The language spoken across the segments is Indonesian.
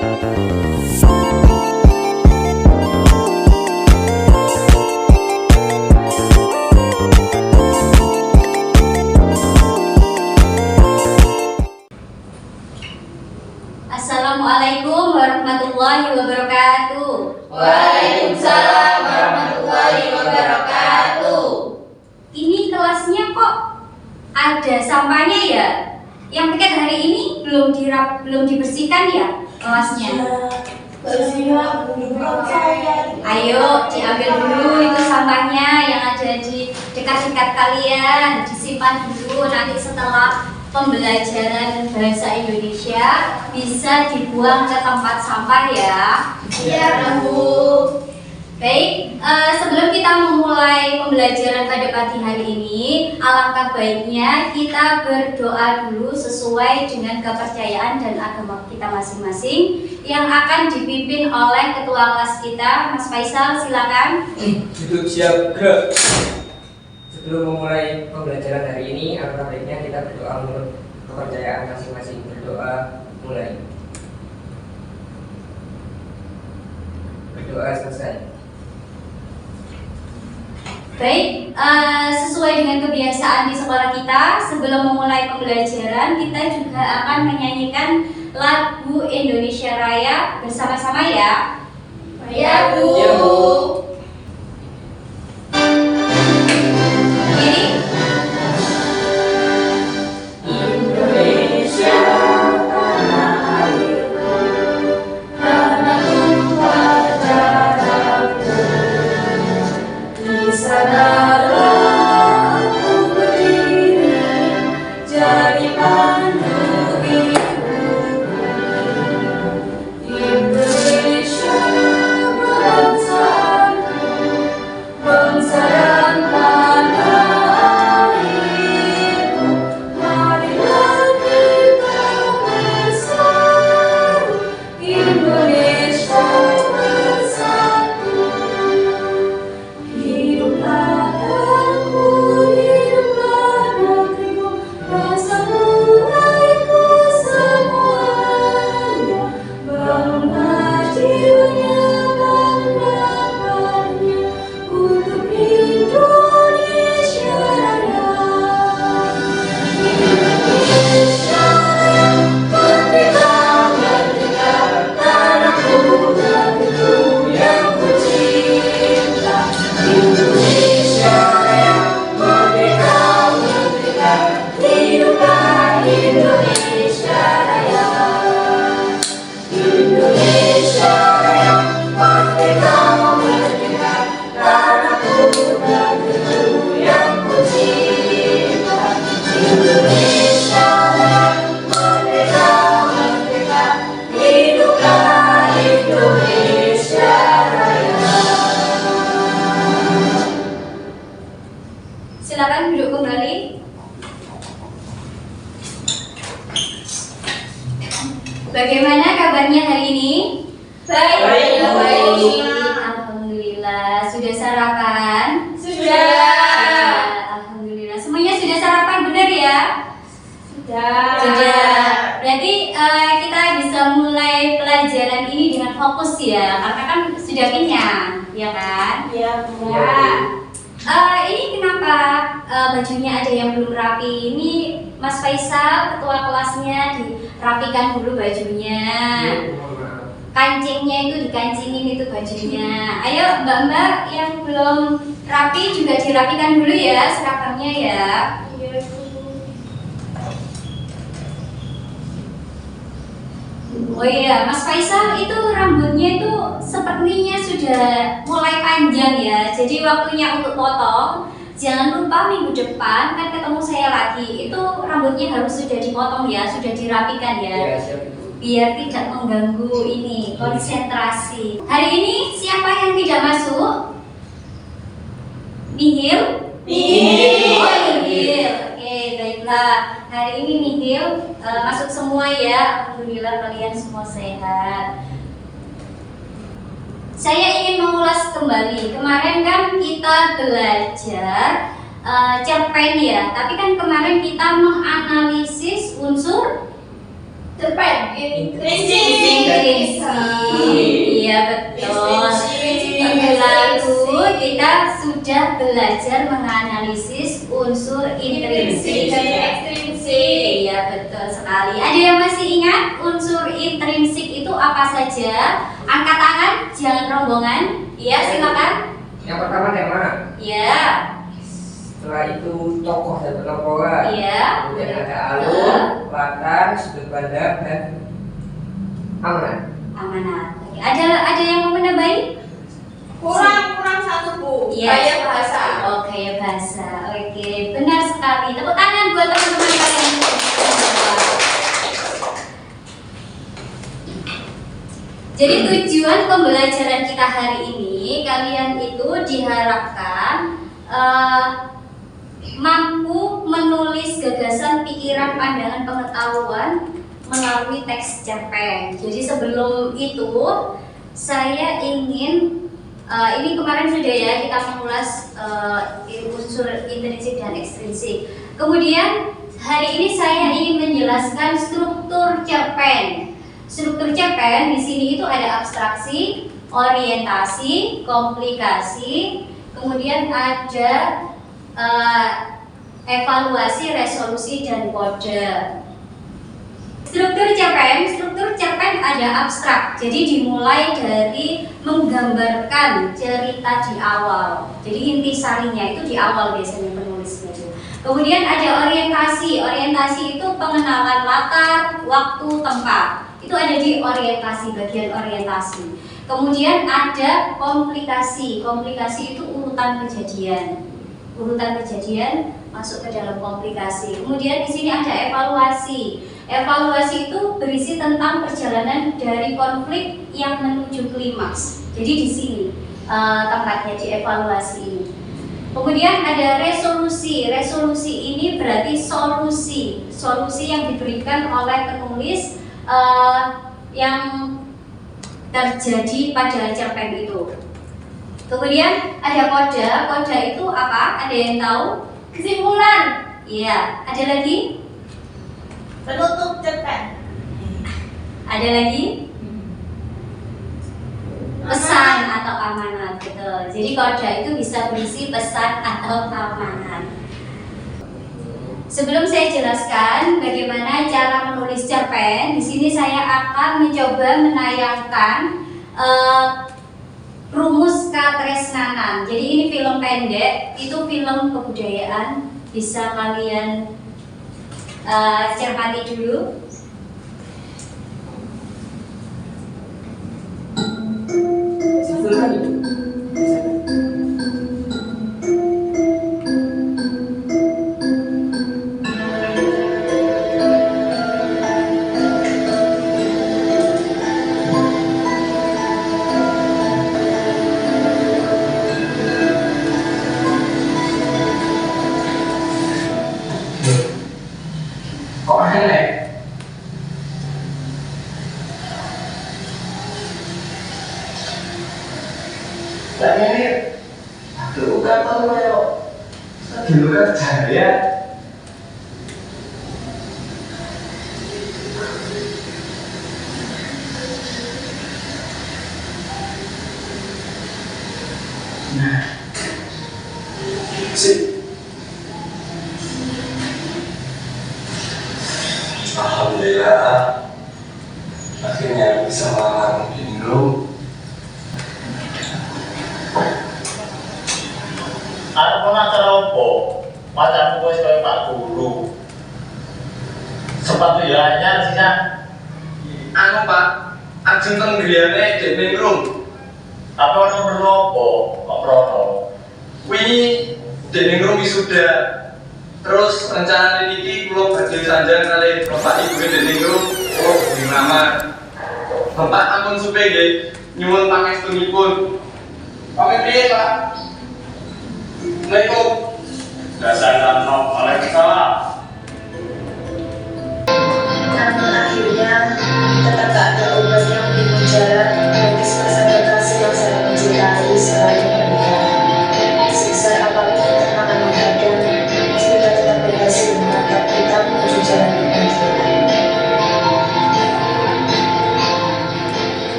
Assalamualaikum warahmatullahi wabarakatuh. Waalaikumsalam warahmatullahi wabarakatuh. Ini kelasnya kok ada sampahnya ya? Yang piket hari ini belum dibersihkan ya kelasnya? Ayo diambil dulu itu sampahnya yang ada di dekat-dekat kalian, disimpan dulu, nanti setelah pembelajaran bahasa Indonesia bisa dibuang ke tempat sampah ya. Iya, Bu. Baik, sebelum kita memulai pembelajaran pada pagi hari ini, alangkah baiknya kita berdoa dulu sesuai dengan kepercayaan dan agama kita masing-masing yang akan dipimpin oleh ketua kelas kita, Mas Faisal, silakan. Duduk siap, gerak. Sebelum memulai pembelajaran hari ini, alangkah baiknya kita berdoa menurut kepercayaan masing-masing. Berdoa mulai. Berdoa selesai. Baik, sesuai dengan kebiasaan di sekolah kita, sebelum memulai pembelajaran kita juga akan menyanyikan lagu Indonesia Raya bersama-sama ya. Ya, Bu. Ya, Bu. Silakan duduk kembali. Bagaimana kabarnya hari ini? Baik, Bu. Alhamdulillah. Sudah sarapan? Sudah. Alhamdulillah. Semuanya sudah sarapan, benar ya? Sudah. Berarti kita bisa mulai pelajaran ini dengan fokus ya, karena kan sudah kenyang, ya kan? Iya, Bu. Ini kenapa bajunya ada yang belum rapi? Ini Mas Faisal, ketua kelasnya, dirapikan dulu bajunya. Kancingnya itu dikancingin itu bajunya. Ayo mbak-mbak yang belum rapi juga dirapikan dulu ya seragamnya ya. Iya, Bu. Oh iya, Mas Faisal itu rambutnya itu sepertinya sudah mulai panjang ya. Jadi waktunya untuk potong. Jangan lupa minggu depan kan ketemu saya lagi. Itu rambutnya harus sudah dipotong ya, sudah dirapikan ya. Ya, siap, Ibu. Biar tidak mengganggu ini konsentrasi. Hari ini siapa yang tidak masuk? Nihil? Nihil. Oh, Nihil. Oke, baiklah. Hari ini Nihil masuk semua ya. Alhamdulillah kalian semua sehat. Saya ingin mengulas kembali. Kemarin kan kita belajar cerpen ya. Tapi kan kemarin kita menganalisis unsur Cerpen. Intrinsik. Iya betul. Lalu kita sudah belajar menganalisis unsur intrinsik dan ekstrinsik. Iya betul sekali. Ada yang masih ingat unsur intrinsik itu apa saja? Angkat tangan, jangan rombongan. Iya silakan. Yang pertama tema. Iya. Setelah itu tokoh dan penokohan. Iya. Kemudian ada alur, latar, sudut pandang, dan amanat. Amanat. Oke. Ada yang mau menambahi? Kurang satu Bu. Iya. Gaya bahasa. Oh, gaya bahasa. Oke, benar sekali. Tepuk tangan buat teman-teman kalian. Jadi tujuan pembelajaran kita hari ini, kalian itu diharapkan mampu menulis gagasan, pikiran, pandangan, pengetahuan melalui teks cerpen. Jadi sebelum itu saya ingin ini kemarin sudah ya kita mengulas unsur intrinsik dan ekstrinsik. Kemudian hari ini saya ingin menjelaskan struktur cerpen. Struktur cerpen di sini itu ada abstraksi, orientasi, komplikasi, kemudian ada evaluasi, resolusi, dan kode. Struktur cerpen ada abstrak, jadi dimulai dari menggambarkan cerita di awal. Jadi intisarinya itu di awal biasanya penulisnya itu. Kemudian ada orientasi itu pengenalan latar, waktu, tempat. Itu ada di orientasi, bagian orientasi. Kemudian ada komplikasi itu urutan kejadian masuk ke dalam komplikasi. Kemudian di sini ada evaluasi. Evaluasi itu berisi tentang perjalanan dari konflik yang menuju klimaks. Jadi di sini tempatnya di evaluasi ini. Kemudian ada resolusi. Resolusi ini berarti solusi yang diberikan oleh penulis yang terjadi pada cerpen itu. Kemudian ada kode. Kode itu apa? Ada yang tahu? Kesimpulan. Iya. Ada lagi? Penutup cerpen. Ada lagi? Pesan atau amanat, betul. Jadi kode itu bisa berisi pesan atau amanat. Sebelum saya jelaskan bagaimana cara menulis cerpen, di sini saya akan mencoba menayangkan rumus katresnanan. Jadi ini film pendek, itu film kebudayaan. Bisa kalian cermati dulu. Kok aneh? Dan ini dulu kan tahu ya, dulu kan jaya. Nah, sih. Alhamdulillah, akhirnya bisa melamar Indro. Arep ana acara opo? Pacarmu wis koyo Pak Guru. Sepatu ya anyar sih kan. Anu Pak, ajeng teng griyane Dek Ningrum. Tapi ono perlu opo? Kok prono? Wingi Dek Ningrum wisuda. Terus rencana niki kula badhe sanjang kali Bapak Ibu Dek Ningrum. Oh, nama Bapak ampun supe nggih. Nyuwun pangestunipun. Pamit piye, Pak? Assalamualaikum. Dasar Tarno, Waalaikumsalam. Namun akhirnya tetap tak ada obat yang menimbul jalan bagi sepasang kekasih yang saling mencintai selain pernikahan. Sebesar apapun akan menghadang, kita tetap berhasil menatap kita menuju jalan yang baik.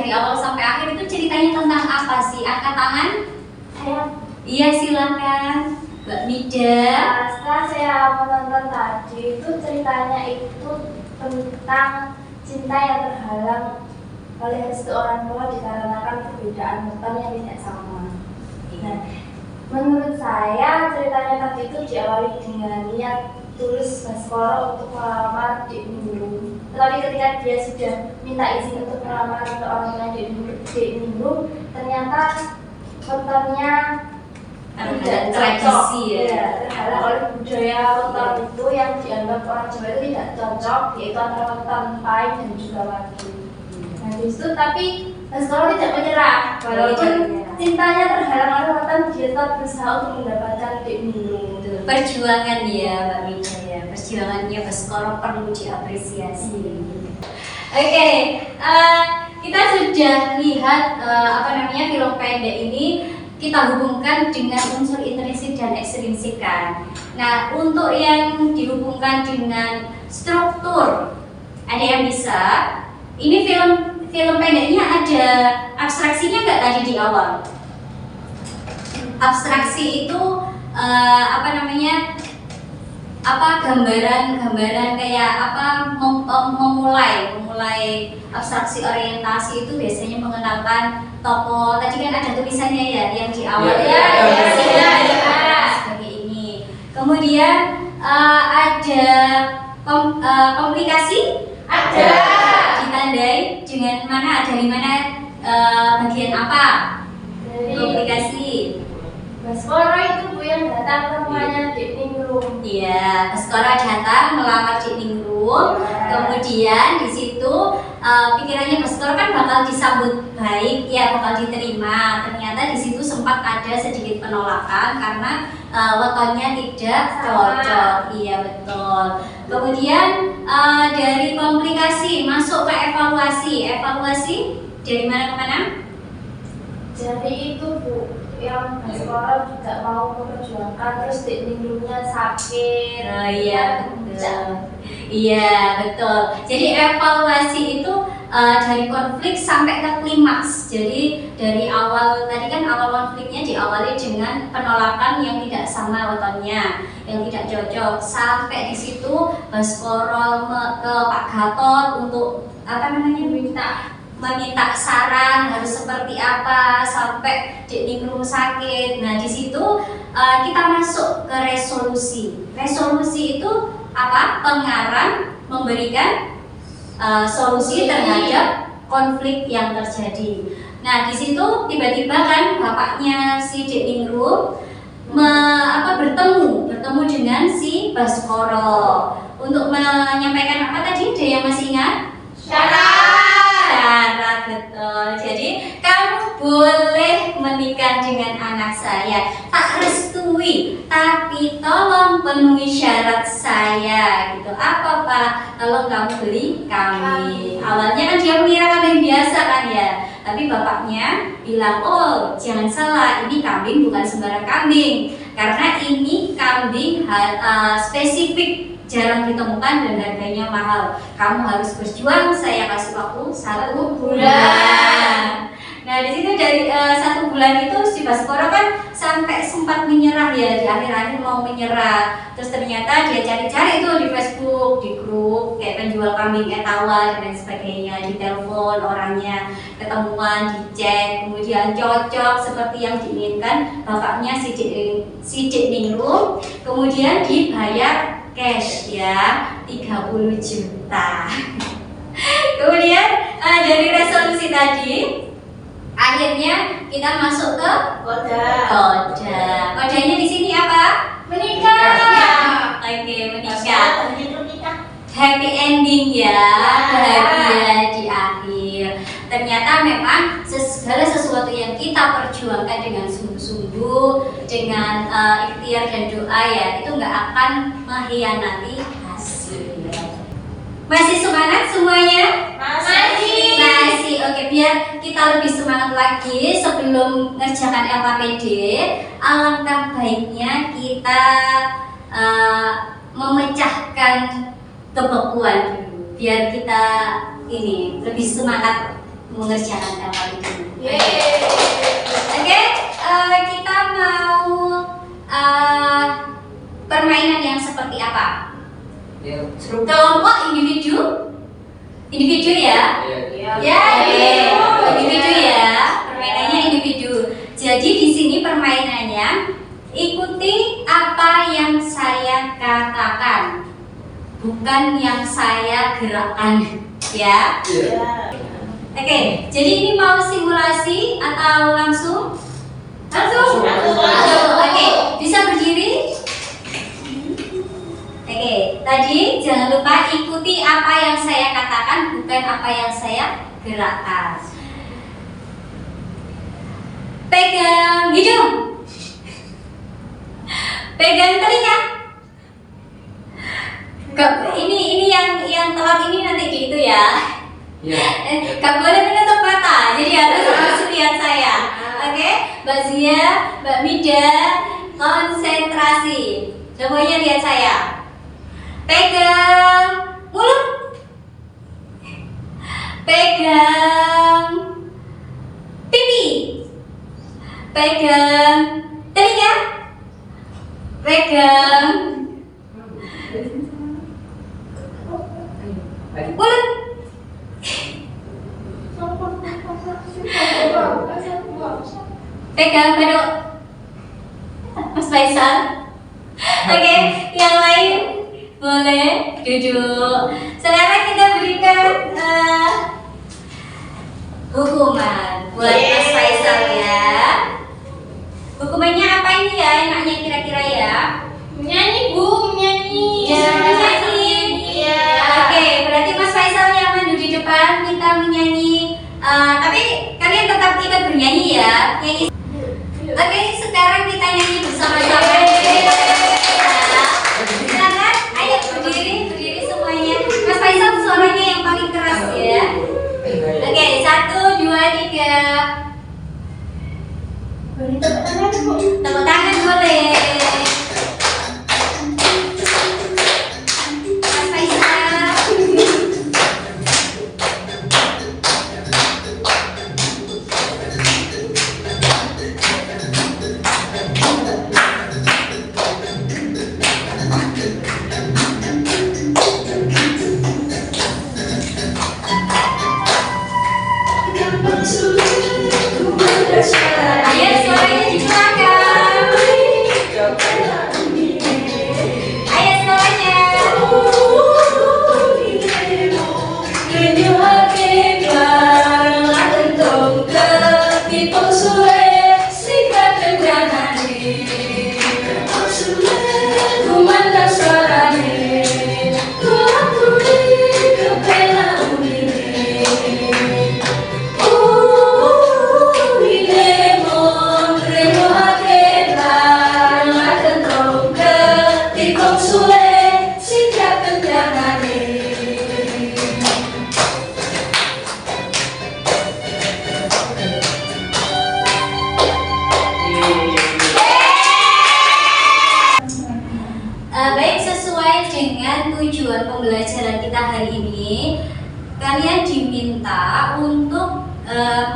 dari awal sampai akhir itu ceritanya tentang apa sih? Angkat tangan. Saya Iya, silakan Mbak Mida. setelah saya menonton tadi itu ceritanya itu tentang cinta yang terhalang oleh restu orang tua dikarenakan perbedaan beton yang tidak sama. Nah, menurut saya ceritanya tadi itu diawali dengan niat tulus Baskoro untuk melamar Dek Ningrum. Tetapi ketika dia sudah minta izin untuk melamar ke orang tua Dek Ningrum, ternyata betonnya tidak Tradisi ya. Iya, terhalang oleh budaya weton itu yang dianggap orang Jawa itu tidak cocok, yaitu antara weton Pai dan juga Wage. Nah, di situ tapi Baskoro tidak menyerah, walaupun cintanya terhalang oleh weton, dia tetap berusaha untuk mendapatkan Dek Ningrum. Perjuangan ya Mbak Mida ya, perjuangannya Baskoro perlu diapresiasi. Oke, kita sudah lihat film pendek ini kita hubungkan dengan unsur intrinsik dan ekstrinsik kan. Nah, untuk yang dihubungkan dengan struktur, ada yang bisa? Ini film pendeknya ada abstraksinya nggak tadi di awal? Abstraksi itu gambaran kayak memulai abstraksi orientasi itu biasanya mengenalkan tokoh. Tadi kan ada tulisannya ya yang di awal sebagai ini. Kemudian ada komplikasi, ada ditandai dengan mana, dari mana, bagian apa komplikasi. Baskoro itu Bu yang datang ke rumahnya Dek Ningrum. Iya, Baskoro datang melamar Dek Ningrum. Kemudian di situ pikirannya Baskoro kan bakal disambut baik, ya bakal diterima. Ternyata di situ sempat ada sedikit penolakan karena wetonnya tidak cocok. Iya betul. Kemudian dari komplikasi masuk ke evaluasi. Evaluasi dari mana ke mana? Jadi itu Bu yang Baskoro juga mau memperjuangkan, terus Dek Ningrumnya sakit. Oh iya betul. Iya betul. Jadi evaluasi itu dari konflik sampai ke klimaks. Jadi dari awal tadi kan awal konfliknya diawali dengan penolakan yang tidak sama wetonnya, yang tidak cocok. Sampai di situ Baskoro ke Pak Gatot untuk meminta saran harus seperti apa sampai Dek Ningrum sakit. Nah, di situ kita masuk ke resolusi. Resolusi itu apa? Pengarang memberikan solusi terhadap konflik yang terjadi. Nah, di situ tiba-tiba kan bapaknya si Dek Ningrum bertemu dengan si Baskoro untuk menyampaikan apa tadi? Ada yang masih ingat? Syarat, betul. Jadi kamu boleh menikah dengan anak saya, tak restui, tapi tolong penuhi syarat saya gitu. Apa Pak? Tolong kamu beli kambing. Awalnya kan dia mengira kambing biasa kan ya, tapi bapaknya bilang, oh jangan salah, ini kambing bukan sembarang kambing, karena ini kambing spesifik, jarang ditemukan dan harganya mahal. Kamu harus berjuang, saya kasih waktu 1 bulan. Nah, di situ dari 1 bulan itu si Baskoro kan sampai sempat menyerah ya, di akhir-akhir mau menyerah. Terus ternyata dia cari-cari itu di Facebook, di grup kayak penjual kambing etawa dan lain sebagainya, di telepon orangnya, ketemuan, dicek, kemudian cocok seperti yang diinginkan bapaknya si Dek Ningrum, kemudian dibayar cash ya 30 juta. Kemudian dari resolusi tadi akhirnya kita masuk ke koda. Kodanya di sini apa? Menikah. Oke, menikah. Happy ending ya, bahagia di akhir. Ternyata memang segala sesuatu yang kita perjuangkan dengan sungguh-sungguh, dengan ikhtiar dan doa ya, itu nggak akan mengkhianati hasil. Masih semangat semuanya? Masih. Oke, biar kita lebih semangat lagi sebelum mengerjakan LKPD, alangkah baiknya kita memecahkan kebekuan dulu, biar kita ini lebih semangat mengerjakan LKPD. Yeay. Oke, kita mau permainan yang seperti apa? Ya, seru. Kelompok individu ya? Iya. Ya, individu ya. Permainannya individu. Jadi di sini permainannya ikuti apa yang saya katakan, bukan yang saya gerakkan, ya. Iya. Oke, jadi ini mau simulasi atau langsung? Langsung. Oke, bisa berdiri? Oke, tadi jangan lupa ikuti apa yang saya katakan, bukan apa yang saya gerakkan. Pegang hidung, pegang telinga. Ini yang telat ini nanti gitu ya. Iya. Gak boleh menutup mata, jadi harus lihat saya. Oke, Mbak Zia, Mbak Mida, konsentrasi. Semuanya lihat saya. Pegang mulut, pegang pipi, pegang telinga, pegang mulut. Pegang baduk. Mas Faisal. Oke, yang lain boleh duduk. Sekarang kita berikan hukuman buat Mas Faisal ya. Hukumannya apa ini ya? Enaknya kira-kira ya? Menyanyi Bu, menyanyi. Ya, menyanyi. Iya. Oke, berarti Mas Faisal yang maju di depan kita menyanyi. Tapi kalian tetap ikut bernyanyi ya. Nyanyi. Oke, sekarang kita nyanyi bersama-sama. Silakan, ayo berdiri semuanya. Mas Faisal suaranya yang paling keras ya. Oke, 1, 2, 3. Tepuk tangan boleh. Mas Faisal. Ayo suaranya dikeluarkan. Ayo semuanya. Baik, sesuai dengan tujuan pembelajaran kita hari ini, kalian diminta untuk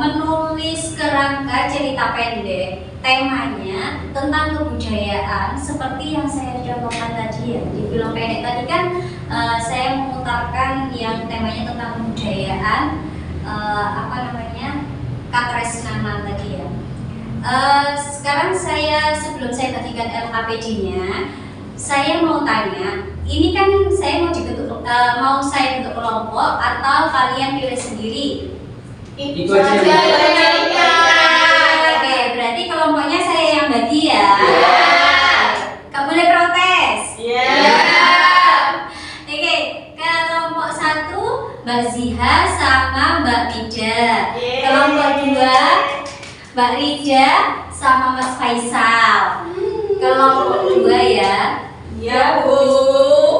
menulis kerangka cerita pendek. Temanya tentang kebudayaan, seperti yang saya contohkan tadi ya. Di film pendek tadi kan saya memutarkan yang temanya tentang kebudayaan, katresnanan tadi ya. Sekarang sebelum saya bagikan LKPD-nya, saya mau tanya, ini kan saya mau saya bentuk kelompok atau kalian pilih sendiri? Itu aja. Oke, berarti kelompoknya saya yang bagi ya. Kamu boleh protes? Oke, kelompok 1 Mbak Ziha sama Mbak Mida. Kelompok 2 Mbak Rida sama Mas Faisal. Kelompok 2 ya. Ya Bu.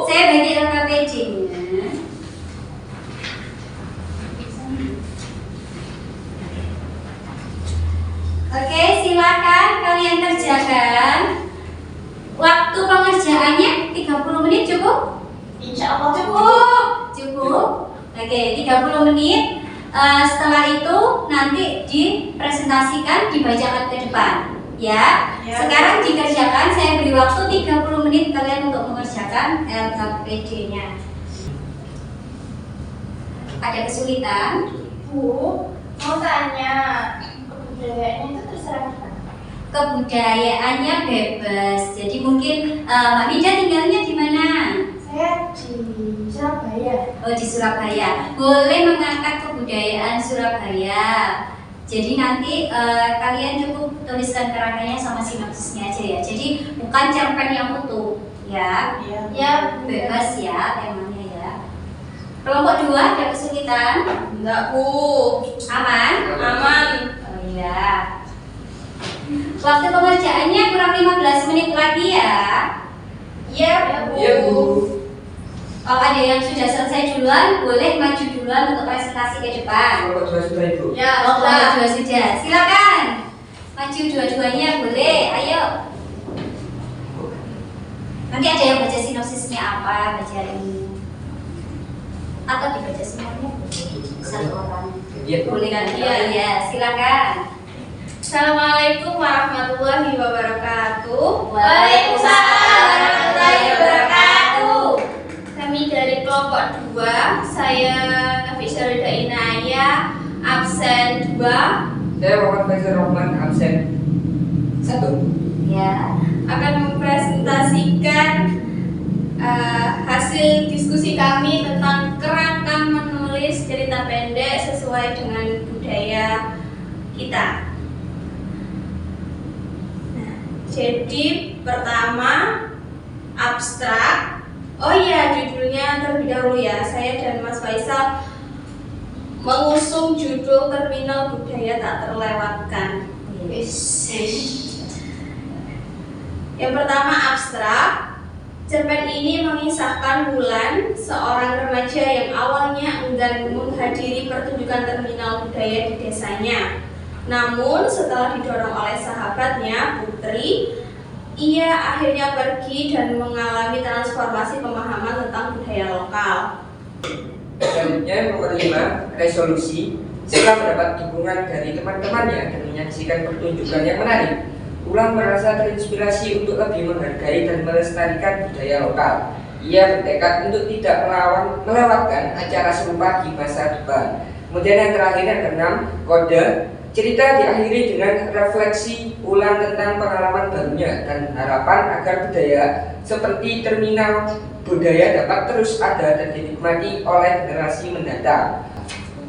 Saya bagi LKPD-nya. Oke, silakan kalian kerjakan. Waktu pengerjaannya 30 menit cukup? Insya Allah Cukup. Oke, 30 menit. Setelah itu nanti dipresentasikan, dibacakan ke depan. Ya. Sekarang dikerjakan, saya beri waktu 30 menit kalian untuk mengerjakan LKPD-nya. Ada kesulitan? Bu, mau tanya, kebudayaannya itu terserah kita. Kebudayaannya bebas. Jadi mungkin Mbak Nida tinggalnya di mana? Saya di Surabaya. Oh, di Surabaya. Boleh mengangkat kebudayaan Surabaya. Jadi nanti kalian cukup tuliskan kerangkanya sama sinopsisnya aja ya. Jadi bukan cerpen yang utuh, ya. Ya, Bebas ya temanya ya. Kelompok 2 ada kesulitan? enggak Bu. Aman? Aman. Oh iya. Waktu pengerjaannya kurang 15 menit lagi ya. Iya Bu. Iya, Bu. Kalau ada yang sudah selesai duluan, boleh maju duluan untuk presentasi ke depan. Kelompok 2 sudah, Ibu. Ya, Oh, kelompok 2 sudah. Silakan. Maju dua-duanya boleh. Ayo. Nanti ada yang baca sinopsisnya apa, baca ini. Atau dibaca semuanya boleh. Satu orang. Iya, Bu. Boleh kan? Iya, silakan. Assalamualaikum warahmatullahi wabarakatuh. Waalaikumsalam warahmatullahi wabarakatuh. Kami dari kelompok 2, saya Nafisa Rida Inaya, absen 2, Saya Muhammad Faisal Rahman, absen 1. Ya. akan mempresentasikan hasil diskusi kami tentang kerangka menulis cerita pendek sesuai dengan budaya kita. Nah, jadi pertama abstrak. Oh iya, judulnya terlebih dahulu ya. Saya dan Mas Faisal mengusung judul Terminal Budaya Tak Terlewatkan. Yang pertama abstrak. Cerpen ini mengisahkan Wulan, seorang remaja yang awalnya enggan menghadiri pertunjukan terminal budaya di desanya. Namun setelah didorong oleh sahabatnya, Putri, ia akhirnya pergi dan mengalami transformasi pemahaman tentang budaya lokal. Selanjutnya nomor 5, resolusi. Setelah mendapat dukungan dari teman-temannya dan menyaksikan pertunjukan yang menarik, Wulan merasa terinspirasi untuk lebih menghargai dan melestarikan budaya lokal. Ia bertekad untuk tidak melewatkan acara serupa di masa depan. Kemudian yang terakhir yang ke-6, kode. Cerita diakhiri dengan refleksi Wulan tentang pengalaman barunya dan harapan agar budaya seperti terminal budaya dapat terus ada dan dinikmati oleh generasi mendatang.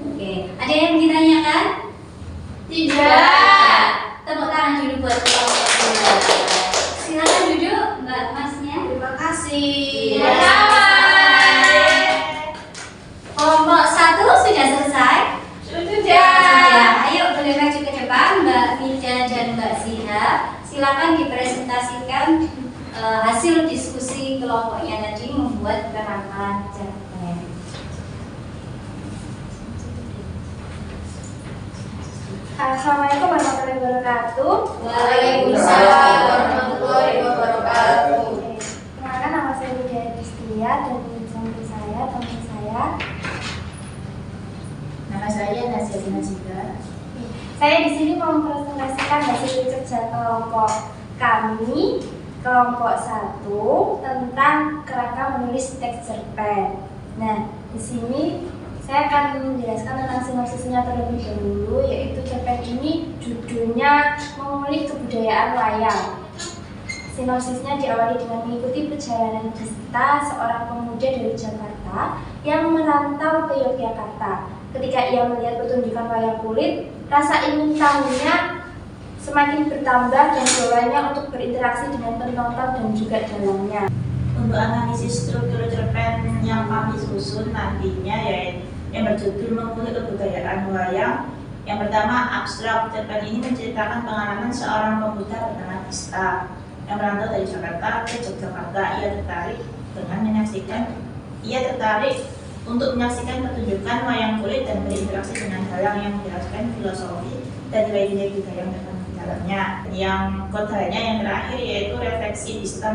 Oke, ada yang ditanyakan? Tidak. Tepuk tangan dulu buat kelompok 2. Silakan duduk, Mbak Masnya. Terima kasih. Sama-sama. Kelompok 1 sudah selesai? Sudah. Ayo boleh maju ke depan, Mbak Nida dan Mbak Ziha. Silakan dipresentasikan hasil diskusi kelompoknya tadi membuat kerangka cerpen. Assalamualaikum warahmatullahi wabarakatuh. Waalaikumsalam warahmatullahi wabarakatuh. Perkenalkan, nama saya Widya Kristia dan samping saya teman saya. Nama saya Nasyadina juga. Saya di sini mau mempresentasikan hasil kerja kelompok kami, kelompok 1 tentang kerangka menulis teks cerpen. Nah, di sini saya akan menjelaskan tentang sinopsisnya terlebih dahulu, yaitu cerpen ini judulnya Mengulik Kebudayaan Wayang. Sinopsisnya diawali dengan mengikuti perjalanan kita seorang pemuda dari Jakarta yang merantau ke Yogyakarta. Ketika ia melihat pertunjukan wayang kulit, rasa ingin tahunya semakin bertambah dan doanya untuk berinteraksi dengan penonton dan juga dalamnya. Untuk analisis struktur cerpen yang kami susun nantinya yaitu yang berjudul Mengulik Kebudayaan Wayang. Yang pertama, abstrak. Cerpen ini menceritakan pengalaman seorang pemuda bernama Dista yang merantau dari Jakarta ke Yogyakarta. Ia tertarik untuk menyaksikan pertunjukan wayang kulit dan berinteraksi dengan dalang yang menjelaskan filosofi dan nilai-nilai budaya yang terkandung di dalamnya. Yang kodanya yang terakhir yaitu refleksi Dista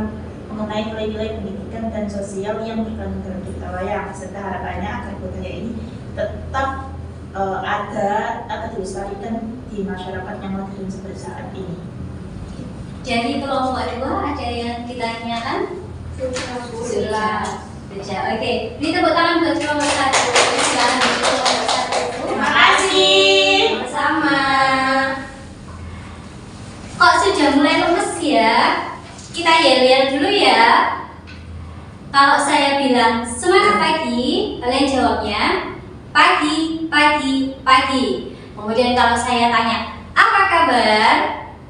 mengenai nilai-nilai pendidikan dan sosial yang terkandung dalam cerita wayang, serta harapannya agar budaya ini tetap ada atau dilestarikan di masyarakat yang modern seperti saat ini. Dari kelompok 2 ada yang ditanyakan? Sudah. Oke, ini tepuk tangan buat kelompok 1. Silakan kelompok 1. Terima kasih. Sama-sama. Kok sudah mulai lemes ya? Kita yel-yel dulu ya. Kalau saya bilang semangat pagi, kalian jawabnya pagi, pagi, pagi. Kemudian kalau saya tanya apa kabar?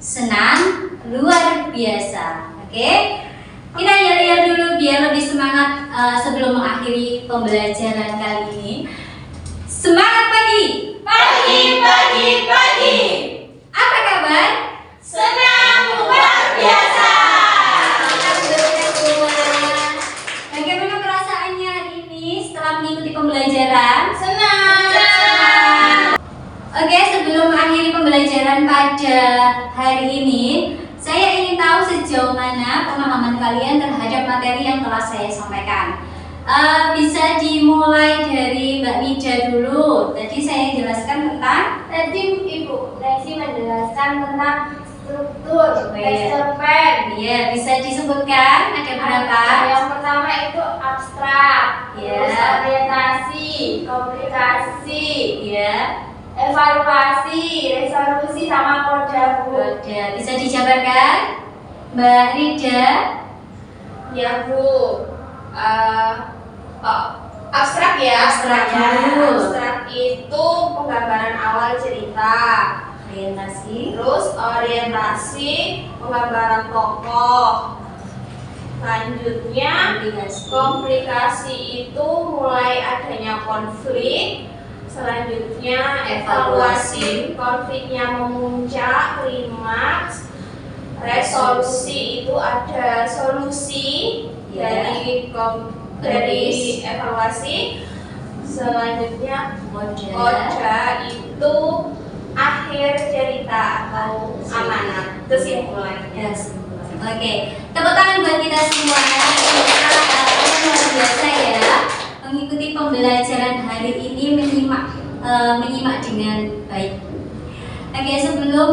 Senang, luar biasa. Oke? Kita yel-yel dulu biar lebih semangat sebelum mengakhiri pembelajaran kali ini. Semangat pagi! Pagi, pagi, pagi. Apa kabar? Senang luar biasa. Bagaimana perasaannya hari ini setelah mengikuti pembelajaran? Senang. Oke, sebelum mengakhiri pembelajaran pada hari ini, saya ingin tahu sejauh mana pemahaman kalian terhadap materi yang telah saya sampaikan. Bisa dimulai dari Mbak Mida dulu. Tadi saya jelaskan tentang Ibu Nesi menjelaskan tentang struktur tekstur pen. ya, bisa disebutkan ada berapa? Yang pertama itu abstrak, Ya. terus orientasi, komplikasi, Ya, evaluasi, resolusi, sama koda Bu. ada. Bisa dijabarkan? Mbak Rida? Ya Bu. Abstrak ya. Abstrak dulu. Abstrak itu penggambaran awal cerita. Orientasi. Terus orientasi, penggambaran tokoh. Selanjutnya komplikasi itu mulai adanya konflik. Selanjutnya evaluasi, konfliknya memuncak, klimaks. Resolusi itu ada solusi dari evaluasi. Selanjutnya koda itu akhir cerita atau amanat, kesimpulannya. Yes. Oke, tepuk tangan buat kita semua. Kalian luar biasa ya, mengikuti pembelajaran hari ini, menyimak dengan baik. Oke, sebelum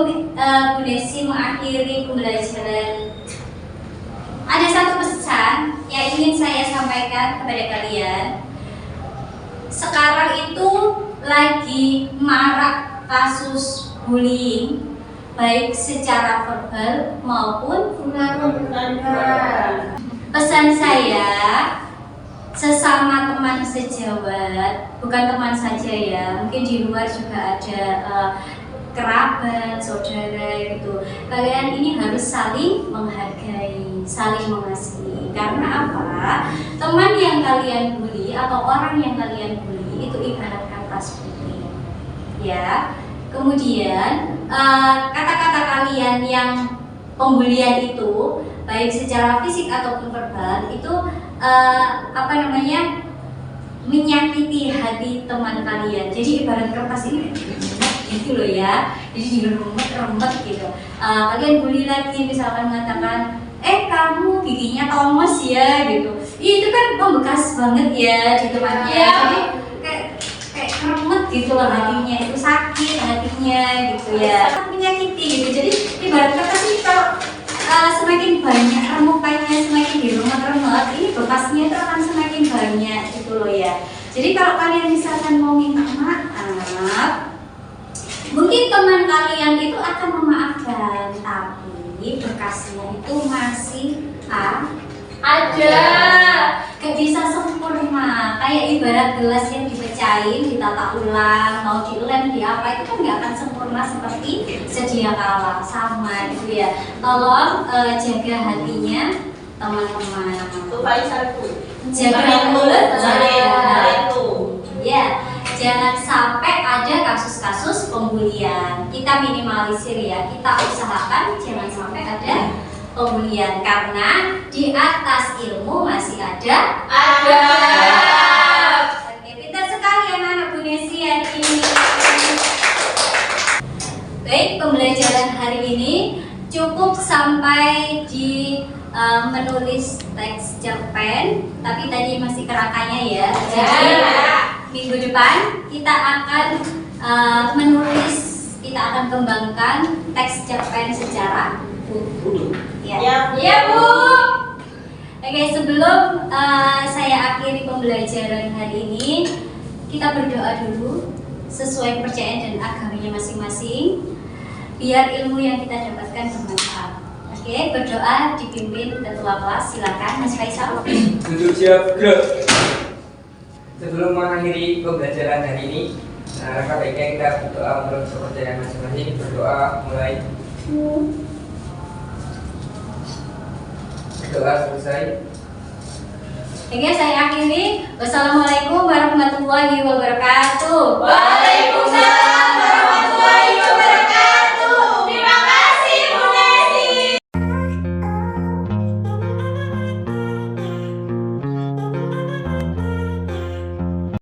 Bu Desi mengakhiri pembelajaran, ada satu pesan yang ingin saya sampaikan kepada kalian. Sekarang itu lagi marak kasus bullying, baik secara verbal maupun Benar. pesan saya sesama teman sejawat, bukan teman saja ya, mungkin di luar juga ada kerabat, saudara gitu. Kalian ini harus saling menghargai, saling mengasihi. Karena apa? Teman yang kalian bully atau orang yang kalian bully itu ibarat kertas putih. Ya. Kemudian kata-kata kalian yang pembulian itu baik secara fisik ataupun verbal itu menyakiti hati teman kalian. Jadi ibarat kertas ini gitu loh ya, jadi diremet gitu. Kalian bully lagi, misalkan mengatakan kamu giginya tomos ya gitu, itu kan membekas banget ya di temannya. Jadi kayak keremet gitu loh hatinya, itu sakit hatinya gitu ya, menyakiti gitu. Jadi ibarat kertas ini kalau semakin banyak remukannya, semakin diremet-remet, ini bekasnya itu akan semakin banyak gitu loh ya. Jadi kalau kalian misalkan mau minta maaf, mungkin teman kalian itu akan memaafkan, tapi bekasnya itu masih ada, gak bisa sempurna. Kayak ibarat gelas yang dipecahin, ditata ulang, mau dilem di apa, itu kan gak akan sempurna seperti sedia kala. Sama gitu ya. Tolong jaga hatinya teman-teman. Jaga mulut, ya. Jangan sampai ada kasus-kasus pembulian. Kita minimalisir ya, kita usahakan jangan sampai ada pembulian, karena di atas ilmu masih ada adab. Oke, pintar sekali anak-anak Bu Nesi hari ini. Baik, pembelajaran hari ini cukup sampai di menulis teks cerpen, tapi tadi masih kerangkanya ya. Jadi minggu depan kita akan kita akan kembangkan teks cerpen sejarah. Ya. Ya, Bu. Oke, sebelum saya akhiri pembelajaran hari ini, kita berdoa dulu sesuai kepercayaan dan agamanya masing-masing, biar ilmu yang kita dapatkan bermanfaat. Oke, berdoa dipimpin ketua kelas. Silakan, Mas Faisal. Duduk siap, gerak. Sebelum mengakhiri pembelajaran hari ini, alangkah baiknya kita berdoa menurut kepercayaan masing-masing. Berdoa mulai. Berdoa selesai. Oke, saya akhiri. Wassalamualaikum warahmatullahi wabarakatuh. Waalaikumsalam.